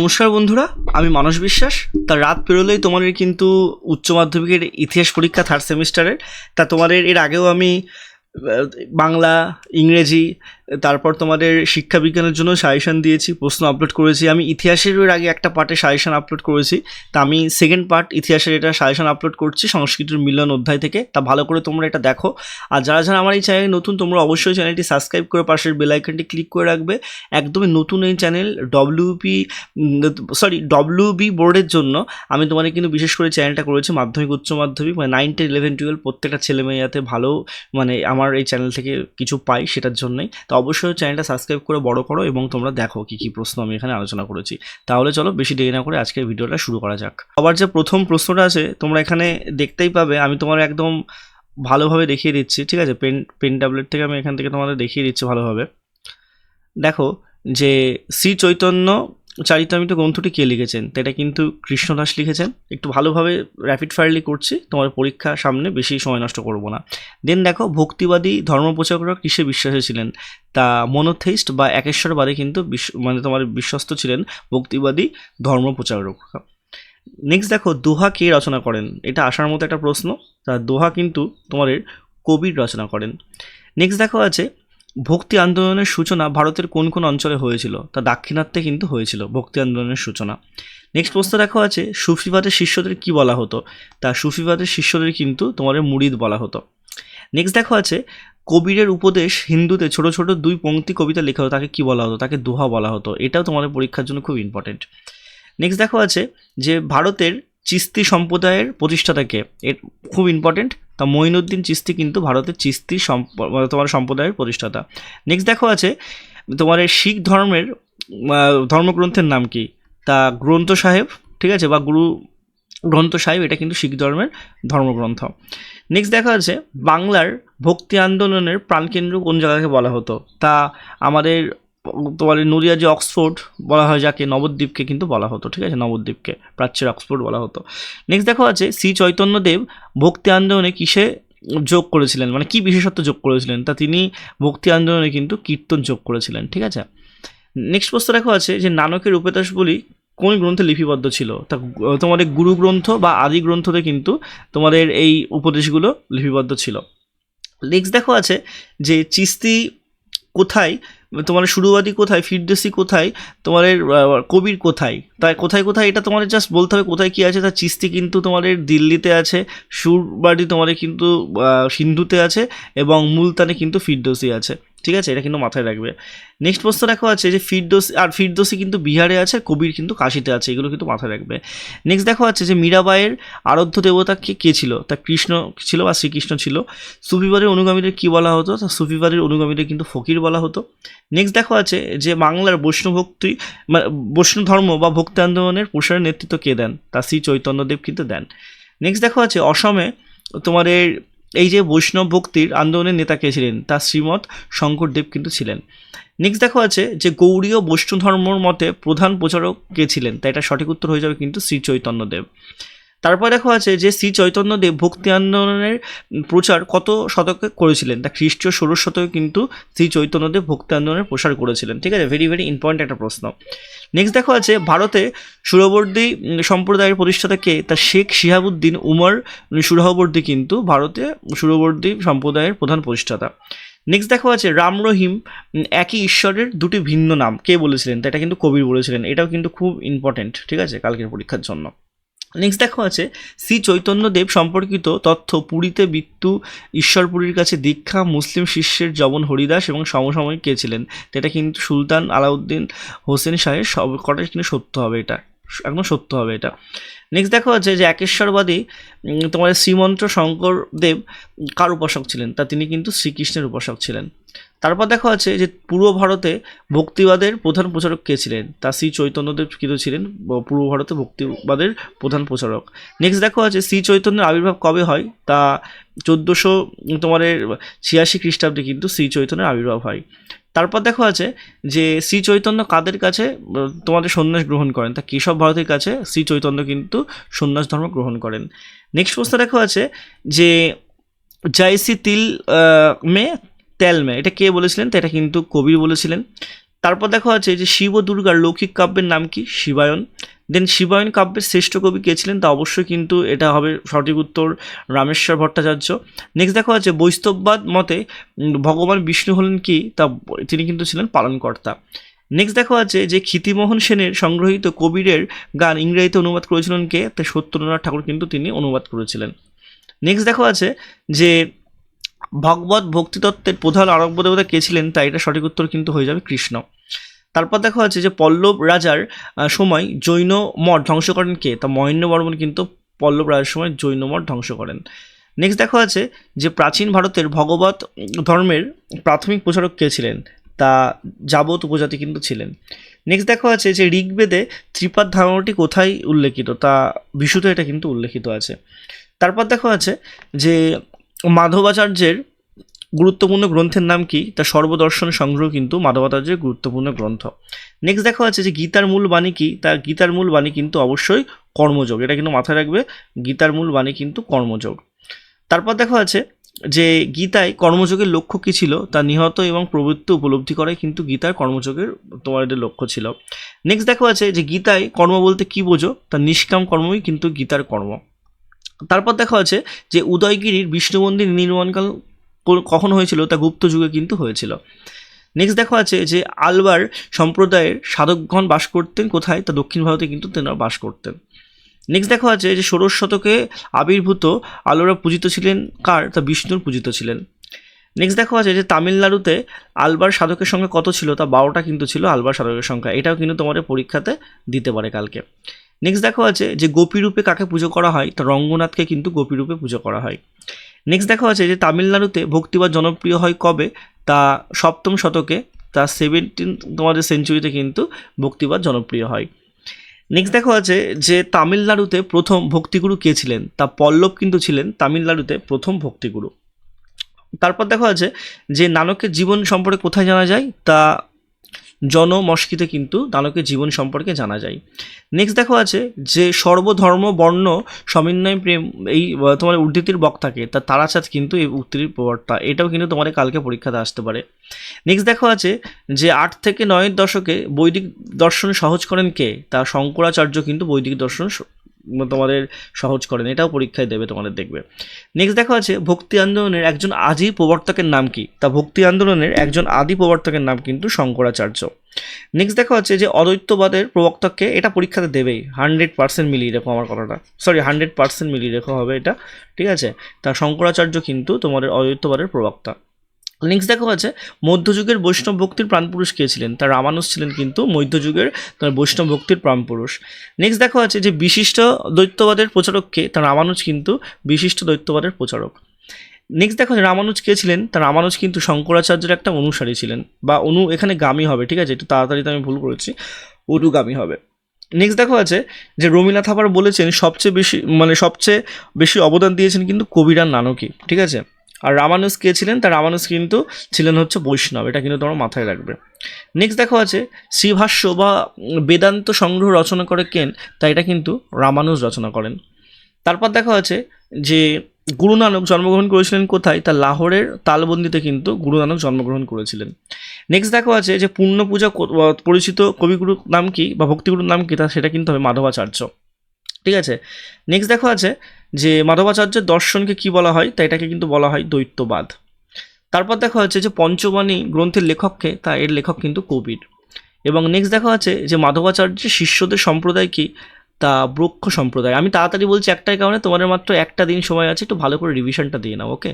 নমস্কার বন্ধুরা, আমি মানস বিশ্বাস। তা রাত পেরোলেই তোমাদের কিন্তু উচ্চ মাধ্যমিকের ইতিহাস পরীক্ষা থার্ড সেমিস্টারের। তা তোমাদের এর আগেও আমি বাংলা, ইংরেজি, তারপর তোমাদের শিক্ষা বিজ্ঞানের জন্য সাজেশন দিয়েছি, প্রশ্ন আপলোড করেছি। আমি ইতিহাসের এর আগে একটা পার্টে সাজেশন আপলোড করেছি। তা আমি সেকেন্ড পার্ট ইতিহাসের এটা সাজেশন আপলোড করছি সংস্কৃতির মিলন অধ্যায় থেকে। তা ভালো করে তোমরা এটা দেখো। আর যারা যারা আমার এই চ্যানেলে নতুন, তোমরা অবশ্যই চ্যানেলটি সাবস্ক্রাইব করে পাশের বেল আইকনটি ক্লিক করে রাখবে। একদমই নতুন এই চ্যানেল, ডব্লিউবি বোর্ডের জন্য আমি তোমাদের কিন্তু বিশেষ করে চ্যানেলটা করেছি। মাধ্যমিক, উচ্চ মাধ্যমিক মানে 9, 10, 11, 12 প্রত্যেকটা ছেলেমেয়ে যাতে ভালো মানে আমার এই চ্যানেল থেকে কিছু পাই সেটার জন্যই। তো অবশ্যই চ্যানেলটা সাবস্ক্রাইব করে বড় করো এবং তোমরা দেখো কী কী প্রশ্ন আমি এখানে আলোচনা করেছি। তাহলে চলো বেশি দেরি না করে আজকের ভিডিওটা শুরু করা যাক। আবার যে প্রথম প্রশ্নটা আছে তোমরা এখানে দেখতেই পাবে, আমি তোমার একদম ভালোভাবে দেখিয়ে দিচ্ছি, ঠিক আছে? পেন ট্যাবলেট থেকে আমি এখান থেকে তোমাদের দেখিয়ে দিচ্ছি ভালোভাবে। দেখো যে শ্রী চৈতন্য চারিতামৃত গ্রন্থটি কে লিখেছেন? তো এটা কিন্তু কৃষ্ণদাস লিখেছেন। একটু ভালোভাবে র্যাপিড ফায়ারলি করছি, তোমার পরীক্ষা সামনে, বেশি সময় নষ্ট করব না। দেন দেখো, ভক্তিবাদী ধর্মপ্রচারকরা কিসে বিশ্বাসী ছিলেন? তা মনোথেইস্ট বা একেশ্বরবাদে কিন্তু মানে তোমার বিশ্বস্ত ছিলেন ভক্তিবাদী ধর্মপ্রচারক। নেক্সট দেখো, দোহা কে রচনা করেন? এটা আসার মতো একটা প্রশ্ন। তা দোহা কিন্তু তোমাদের কবির রচনা করেন। নেক্সট দেখো আছে, ভক্তি আন্দোলনের সূচনা ভারতের কোন কোন অঞ্চলে হয়েছিল? তা দাক্ষিণাত্যে কিন্তু হয়েছিল ভক্তি আন্দোলনের সূচনা। নেক্সট প্রশ্ন দেখো আছে, সুফিবাদের শিষ্যদের কি বলা হতো? তা সুফিবাদের শিষ্যদের কিন্তু তোমাদের মুরিদ বলা হতো। নেক্সট দেখো আছে, কবিরের উপদেশ হিন্দুতে ছোট ছোট 2 পংক্তি কবিতা লেখা হতো, তাকে কি বলা হতো? তাকে দোহা বলা হতো। এটাও তোমাদের পরীক্ষার জন্য খুব ইম্পর্টেন্ট। নেক্সট দেখো আছে যে ভারতের চিস্তি সম্প্রদায়ের প্রতিষ্ঠাতাকে, এর খুব ইম্পর্টেন্ট। তা মঈনুদ্দিন চিস্তি কিন্তু ভারতের চিস্তি তোমার সম্প্রদায়ের প্রতিষ্ঠাতা। নেক্সট দেখো আছে তোমার শিখ ধর্মের ধর্মগ্রন্থের নাম কি? তা গ্রন্থ সাহেব, ঠিক আছে, বা গুরু গ্রন্থ সাহেব, এটা কিন্তু শিখ ধর্মের ধর্মগ্রন্থ। নেক্সট দেখা আছে, বাংলার ভক্তি আন্দোলনের প্রাণকেন্দ্র কোন জায়গাকে বলা হতো? তা আমাদের তোমার নদিয়া যে অক্সফোর্ড বলা হয় যাকে, নবদ্বীপকে কিন্তু বলা হতো, ঠিক আছে, নবদ্বীপকে প্রাচ্যের অক্সফোর্ড বলা হতো। নেক্সট দেখো আছে, শ্রী চৈতন্যদেব ভক্তি আন্দোলনে কিসে যোগ করেছিলেন, মানে কি বিশেষত্ব যোগ করেছিলেন? তা তিনি ভক্তি আন্দোলনে কিন্তু কীর্তন যোগ করেছিলেন, ঠিক আছে। নেক্সট প্রশ্ন দেখো আছে যে নানকের উপদেশ বলি কোন গ্রন্থে লিপিবদ্ধ ছিল? তা তোমাদের গুরু গ্রন্থ বা আদি গ্রন্থতে কিন্তু তোমাদের এই উপদেশগুলো লিপিবদ্ধ ছিল। নেক্সট দেখো আছে যে চিস্তি কোথায়, তোমার সুরবাদী কোথায়, ফিরদৌসী কোথায়, তোমাদের কবির কোথায়? তাই কোথায় কোথায় এটা তোমাদের জাস্ট বলতে হবে কোথায় কী আছে। তা চিস্তি কিন্তু তোমাদের দিল্লিতে আছে, সুরবাদী তোমাদের কিন্তু সিন্ধুতে আছে, এবং মুলতানে কিন্তু ফিরদৌসী আছে, ঠিক আছে, এটা কিন্তু মাথায় রাখবে। নেক্সট প্রশ্ন দেখো আছে যে ফিরদৌসী কিন্তু বিহারে আছে, কবির কিন্তু কাশিতে আছে, এগুলো কিন্তু মাথায় রাখবে। নেক্সট দেখো আছে যে মীরাবাইয়ের আরাধ্য দেবতা কে ছিল? তা কৃষ্ণ ছিল বা শ্রীকৃষ্ণ ছিল। সুফিবাদের অনুগামীদের কি বলা হতো? তা সুফিবাদের অনুগামীদের কিন্তু ফকির বলা হতো। নেক্সট দেখো আছে যে বাংলার বৈষ্ণব ধর্ম বা ভক্তি আন্দোলনের প্রসারের নেতৃত্ব কে দেন? তা শ্রী চৈতন্যদেব কিন্তু দেন। নেক্সট দেখো আছে অসমে তোমাদের এই যে বৈষ্ণব ভক্তির আন্দোলনের নেতা কে ছিলেন? তা শ্রীমৎ শঙ্করদেব কিন্তু ছিলেন। নেক্সট দেখো আছে যে গৌড়ীয় বৈষ্ণব ধর্মর মতে প্রধান প্রচারক কে ছিলেন? তা এটা সঠিক উত্তর হয়ে যাবে কিন্তু শ্রী চৈতন্যদেব। তারপর দেখো আছে যে শ্রী চৈতন্যদেব ভক্তি আন্দোলনের প্রচার কত শতকে করেছিলেন? তা খ্রিস্টীয় 16 শতকে কিন্তু শ্রী চৈতন্যদেব ভক্তি আন্দোলনের প্রসার করেছিলেন, ঠিক আছে, ভেরি ভেরি ইম্পর্টেন্ট একটা প্রশ্ন। নেক্সট দেখো আছে ভারতে সুরবর্দী সম্প্রদায়ের প্রতিষ্ঠাতা কে? তা শেখ শিহাবুদ্দিন উমর সুরহবর্দী কিন্তু ভারতে সুরবর্দী সম্প্রদায়ের প্রধান প্রতিষ্ঠাতা। নেক্সট দেখো আছে রাম রহিম একই ঈশ্বরের 2টি ভিন্ন নাম কে বলেছিলেন? তা এটা কিন্তু কবির বলেছিলেন, এটাও কিন্তু খুব ইম্পর্টেন্ট, ঠিক আছে, কালকের পরীক্ষার জন্য। নেক্সট দেখো আছে শ্রী চৈতন্যদেব সম্পর্কিত তথ্য, পুরীতে মৃত্যু, ঈশ্বরপুরীর কাছে দীক্ষা, মুসলিম শিষ্যের জবন হরিদাস এবং সমসাময়িক কে ছিলেন? তো এটা কিন্তু সুলতান আলাউদ্দিন হোসেন শাহের সব কটাই কিন্তু সত্য হবে, এটা একদম সত্য হবে এটা। নেক্সট দেখো আছে যে একেশ্বরবাদী তোমাদের শ্রীমন্ত্র শঙ্করদেব কার উপাসক ছিলেন? তা তিনি কিন্তু শ্রীকৃষ্ণের উপাসক ছিলেন। তারপর দেখো আছে যে পূর্ব ভারতে ভক্তিবাদের প্রধান প্রচারক কে ছিলেন? তা শ্রী চৈতন্যদেব কিন্তু ছিলেন পূর্ব ভারতে ভক্তিবাদের প্রধান প্রচারক। নেক্সট দেখো আছে শ্রী চৈতন্যের আবির্ভাব কবে হয়? তা 1400 তোমাদের 86 খ্রিস্টাব্দে কিন্তু শ্রী চৈতন্যের আবির্ভাব হয়। তারপর দেখো আছে যে শ্রী চৈতন্য কাদের কাছে তোমাদের সন্ন্যাস গ্রহণ করেন? তা কেশব ভারতীর কাছে শ্রী চৈতন্য কিন্তু সন্ন্যাস ধর্ম গ্রহণ করেন। নেক্সট প্রশ্ন দেখো আছে যে জয়সি তিল মে তেল মে, এটা কে বলেছিলেন? তো এটা কিন্তু কবির বলেছিলেন। তারপর দেখা যাচ্ছে যে শিব ও দুর্গার লৌকিক কাব্যের নাম কি? শিবায়ন। দেন শিবায়ন কাব্যের শ্রেষ্ঠ কবি কে ছিলেন? তা অবশ্যই কিন্তু এটা হবে সঠিক উত্তর রামেশ্বর ভট্টাচার্য। নেক্সট দেখা যাচ্ছে বৈষ্ণববাদ মতে ভগবান বিষ্ণু হলেন কি? তা তিনি কিন্তু ছিলেন পালনকর্তা। নেক্সট দেখা যাচ্ছে যে ক্ষিতিমোহন সেনের সংগ্রহীত কবিরের গান ইংরেজিতে অনুবাদ করেছিলেন কে? তাই সত্যেন্দ্রনাথ ঠাকুর কিন্তু তিনি অনুবাদ করেছিলেন। নেক্সট দেখা যাচ্ছে যে ভগবত ভক্তিতত্ত্বের প্রধান আরব্য দেবতা কে ছিলেন? তাই এটা সঠিক উত্তর কিন্তু হয়ে যাবে কৃষ্ণ। তারপর দেখা যাচ্ছে যে পল্লব রাজার সময় জৈন মঠ ধ্বংস করেন কে? তা মহেন্দ্রবর্মন কিন্তু পল্লব রাজার সময় জৈন মঠ ধ্বংস করেন। নেক্সট দেখা যাচ্ছে যে প্রাচীন ভারতের ভগবত ধর্মের প্রাথমিক প্রচারক কে ছিলেন? তা যাবত উপজাতি কিন্তু ছিলেন। নেক্সট দেখা যাচ্ছে যে ঋগ্বেদে ত্রিপাদ ধারণাটি কোথায় উল্লেখিত? তা বিশুদ্ধ এটা কিন্তু উল্লেখিত আছে। তারপর দেখা যাচ্ছে যে মাধবাচার্যের গুরুত্বপূর্ণ গ্রন্থের নাম কি? তা সর্বদর্শন সংগ্রহ কিন্তু মাধবাচার্যের গুরুত্বপূর্ণ গ্রন্থ। নেক্সট দেখা যাচ্ছে যে গীতার মূল বাণী কি? তা গীতার মূল বাণী কিন্তু অবশ্যই কর্মযোগ, এটা কিন্তু মাথায় রাখবে, গীতার মূল বাণী কিন্তু কর্মযোগ। তারপর দেখা যাচ্ছে যে গীতায় কর্মযোগের লক্ষ্য কী ছিল? তা নিহত এবং প্রবৃত্তি উপলব্ধি করাই কিন্তু গীতার কর্মযোগের তোমাদের লক্ষ্য ছিল। নেক্সট দেখা যাচ্ছে যে গীতায় কর্ম বলতে কী বোঝো? তা নিষ্কাম কর্মই কিন্তু গীতার কর্ম। তারপর দেখা যাচ্ছে যে উদয়গিরির বিষ্ণু মন্দির নির্মাণকাল কখন হয়েছিল? তা গুপ্ত যুগে কিন্তু হয়েছিল। নেক্সট দেখা যাচ্ছে যে আলবার সম্প্রদায়ের সাধকগণ বাস করতেন কোথায়? তা দক্ষিণ ভারতে কিন্তু তেনারা বাস করতেন। নেক্সট দেখা যাচ্ছে যে ষোড়শ শতকে আবির্ভূত আলোরা পূজিত ছিলেন কার? তা বিষ্ণুর পূজিত ছিলেন। নেক্সট দেখা যাচ্ছে যে তামিলনাড়ুতে আলবার সাধকের সংখ্যা কত ছিল? তা 12টা কিন্তু ছিল আলবার সাধকের সংখ্যা, এটাও কিন্তু তোমাদের পরীক্ষাতে দিতে পারে কালকে। নেক্সট দেখা যাচ্ছে যে গোপীরূপে কাকে পুজো করা হয়? তা রঙ্গনাথকে কিন্তু গোপীরূপে পুজো করা হয়। নেক্সট দেখা যাচ্ছে যে তামিলনাড়ুতে ভক্তিবাদ জনপ্রিয় হয় কবে? তা 7ম শতকে, তা 17 তোমাদের সেঞ্চুরিতে কিন্তু ভক্তিবাদ জনপ্রিয় হয়। নেক্সট দেখা যাচ্ছে যে তামিলনাড়ুতে প্রথম ভক্তিগুরু কে ছিলেন? তা পল্লব কিন্তু ছিলেন তামিলনাড়ুতে প্রথম ভক্তিগুরু। তারপর দেখা যাচ্ছে যে নানকের জীবন সম্পর্কে কোথায় জানা যায়? তা জনমস্কিতে কিন্তু নানকের জীবন সম্পর্কে জানা যায়। নেক্সট দেখা আছে যে সর্বধর্ম বর্ণ সমন্বয় প্রেম এই তোমার উদ্ধৃতির বক্তাকে, তা তারাচাঁদ কিন্তু এই উক্তির প্রবর্তা, এটাও কিন্তু তোমাদের কালকে পরীক্ষাতে আসতে পারে। নেক্সট দেখা আছে যে 8 থেকে 9 দশকে বৈদিক দর্শন সহজ করেন কে? তা শঙ্করাচার্য কিন্তু বৈদিক দর্শন তোমাদের সহজ করেন, এটাও পরীক্ষায় দেবে তোমাদের, দেখবে। নেক্সট দেখা আছে ভক্তি আন্দোলনের একজন আদি প্রবর্তকের নাম কি? তা ভক্তি আন্দোলনের একজন আদি প্রবর্তকের নাম কিন্তু শঙ্করাচার্য। নেক্সট দেখা হচ্ছে যে অদ্বৈতবাদের প্রবক্তাকে, এটা পরীক্ষাতে দেবেই, 100% মিলিয়ে রেখো আমার কথাটা, সরি 100% মিলিয়ে রেখো হবে এটা, ঠিক আছে। তা শঙ্করাচার্য কিন্তু তোমাদের অদ্বৈতবাদের প্রবক্তা। নেক্সট দেখা হচ্ছে মধ্যযুগের বৈষ্ণব ভক্তির প্রাণপুরুষ কে ছিলেন? তা রামানুজ ছিলেন কিন্তু মধ্যযুগের তোমার বৈষ্ণব ভক্তির প্রাণপুরুষ। নেক্সট দেখা হচ্ছে যে বিশিষ্ট দ্বৈতবাদের প্রচারককে, তা রামানুজ কিন্তু বিশিষ্ট দ্বৈতবাদের প্রচারক। নেক্সট দেখো রামানুজ কে ছিলেন? তা রামানুজ কিন্তু শঙ্করাচার্যের একটা অনুসারী ছিলেন, বা এখানে গামী হবে, ঠিক আছে, একটু তাড়াতাড়িতে আমি ভুল করেছি, অনুগামী হবে। নেক্সট দেখো আছে যে রবীন্দ্রনাথ ঠাকুর বলেছেন সবচেয়ে বেশি অবদান দিয়েছেন কিন্তু কবিরাজ নানকই, ঠিক আছে। আর রামানুজ কে ছিলেন? তা রামানুজ কিন্তু ছিলেন হচ্ছে বৈষ্ণব, এটা কিন্তু তোমরা মাথায় রাখবে। নেক্সট দেখো আছে শ্রীভাষ্য বা বেদান্ত সংগ্রহ রচনা করে কেন? তা এটা কিন্তু রামানুজ রচনা করেন। তারপর দেখা আছে যে গুরু নানক জন্মগ্রহণ করেছিলেন কোথায়? তা লাহোরের তালবন্দিতে কিন্তু গুরু নানক জন্মগ্রহণ করেছিলেন। নেক্সট দেখা আছে যে পূর্ণ পূজা পরিচিত কবিগুরুর নাম কি বা ভক্তিগুরুর নাম কি? তা সেটা কিন্তু হবে মাধবাচার্য, ঠিক আছে। নেক্সট দেখা আছে যে মাধবাচার্যের দর্শনকে কি বলা হয়? তা এটাকে কিন্তু বলা হয় দ্বৈতবাদ। তারপর দেখা হচ্ছে যে পঞ্চবাণী গ্রন্থের লেখককে, তা এর লেখক কিন্তু কবির। এবং নেক্সট দেখা আছে যে মাধবাচার্যের শিষ্যদের সম্প্রদায় কি? তা ব্রহ্ম সম্প্রদায়। আমি তাড়াতাড়ি বলছি একটাই কারণে, তোমাদের মাত্র একটা দিন সময় আছে, একটু ভালো করে রিভিশনটা দিয়ে নাও, ওকে।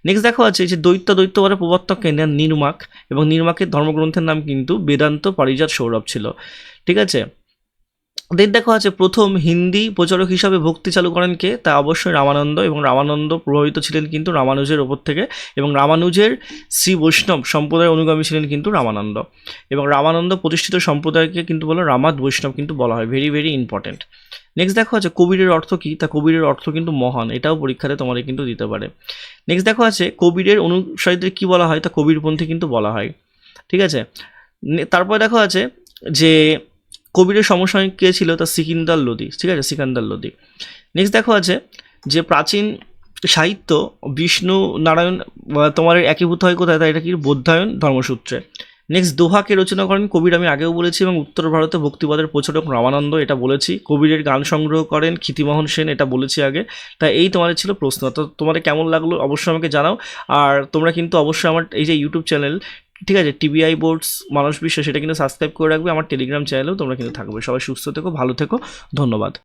নেক্সট দেখা আছে যে দ্বৈতবাদের প্রবর্তক কেন্দ্র নির্মাক, এবং নির্মাকের ধর্মগ্রন্থের নাম কিন্তু বেদান্ত পারিজাত সৌরভ ছিল, ঠিক আছে। দেন দেখা আছে প্রথম হিন্দি প্রচারক হিসাবে ভক্তি চালু করেন কে? তা অবশ্যই রামানন্দ, এবং রামানন্দ প্রভাবিত ছিলেন কিন্তু রামানুজের ওপর থেকে, এবং রামানুজের শ্রী বৈষ্ণব সম্প্রদায়ের অনুগামী ছিলেন কিন্তু রামানন্দ, এবং রামানন্দ প্রতিষ্ঠিত সম্প্রদায়কে কিন্তু বলা রামাদ বৈষ্ণব কিন্তু বলা হয়, ভেরি ভেরি ইম্পর্টেন্ট। নেক্সট দেখা আছে কবিরের অর্থ কি? তা কবিরের অর্থ কিন্তু মহান, এটাও পরীক্ষাতে তোমাদের কিন্তু দিতে পারে। নেক্সট দেখা আছে কবিরের অনুসারীদের কি বলা হয়? তা কবিরপন্থী কিন্তু বলা হয়, ঠিক আছে। তারপর দেখা আছে যে কবিরের সমসাময়িক কে ছিল? তা সিকান্দার লোদি, ঠিক আছে, সিকান্দার লোদি। নেক্সট দেখো আছে যে প্রাচীন সাহিত্য বিষ্ণু নারায়ণ তোমার একীভূত হয় কোথায়? তা এটা কি? বোধায়ন ধর্মসূত্রে। নেক্সট দোহাকে রচনা করেন কবির, আমি আগেও বলেছি, এবং উত্তর ভারতে ভক্তিবাদের প্রচলক রামানন্দ, এটা বলেছি। কবিরের গান সংগ্রহ করেন ক্ষিতিমোহন সেন, এটা বলেছি আগে। তা এই তোমাদের ছিল প্রশ্ন। তো তোমাদের কেমন লাগলো অবশ্যই আমাকে জানাও। আর তোমরা কিন্তু অবশ্যই আমার এই যে ইউটিউব চ্যানেল, ঠিক আছে, টিবিআই বোর্ডস মানস বিশ্বাস, সেটা কিন্তু সাবস্ক্রাইব করে রাখবে। আমার টেলিগ্রাম চ্যানেলেও তোমরা কিন্তু থাকবে। সবাই সুস্থ থেকো, ভালো থেকো, ধন্যবাদ।